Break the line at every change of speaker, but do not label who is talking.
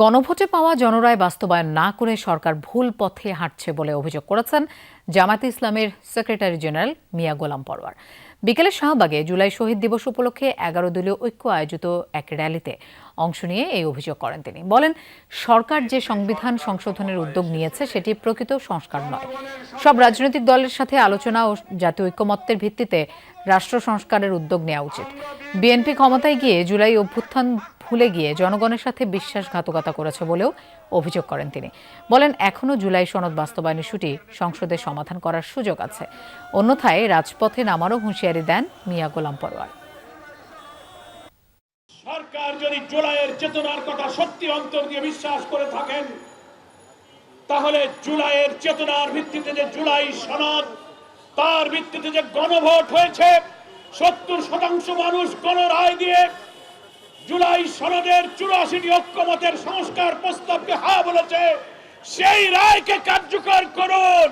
গণভোটে পাওয়া জনরায় বাস্তবায়ন না করে সরকার ভুল পথে হাঁটছে বলে অভিযোগ করেছেন জামায়াতে ইসলামের সেক্রেটারি জেনারেল মিয়া গোলাম পরোয়ার। বিকেলে শাহবাগে জুলাই শহীদ দিবস উপলক্ষে 11 দলীয় ঐক্য আয়োজিত এক র্যালিতে অংশ নিয়ে এই অভিযোগ করেন তিনি। বলেন, সরকার যে সংবিধান সংশোধনের উদ্যোগ নিয়েছে সেটি প্রকৃত সংস্কার নয়। সব রাজনৈতিক দলের সাথে আলোচনা ও জাতীয় ঐকমত্যের ভিত্তিতে রাষ্ট্র সংস্কারের উদ্যোগ নেওয়া উচিত। বিএনপি ক্ষমতায় গিয়ে জুলাই অভ্যুত্থান ভুলে গিয়ে জনগণের সাথে বিশ্বাসঘাতকতা করেছে বলেও অভিযোগ করেন তিনি। বলেন, এখনো জুলাই সনদ বাস্তবায়ন ইস্যুটি সংসদে সমাধান করার সুযোগ আছে, অন্যথায় রাজপথে নামারও হুঁশিয়ারি দেন মিয়া গোলাম পরোয়ার।
সরকার যদি জুলাইয়ের চেতনার কথা সত্যি অন্তর দিয়ে বিশ্বাস করে থাকেন, তাহলে জুলাইয়ের চেতনার ভিত্তিতে যে জুলাই সনদ, তার ভিত্তিতে যে গণভোট হয়েছে, 70% মানুষ গণরায় দিয়ে জুলাই সনদের 84টি ঐক্যমতের সংস্কার প্রস্তাবকে হ্যাঁ বলেছে, সেই রায়কে কার্যকর করুন।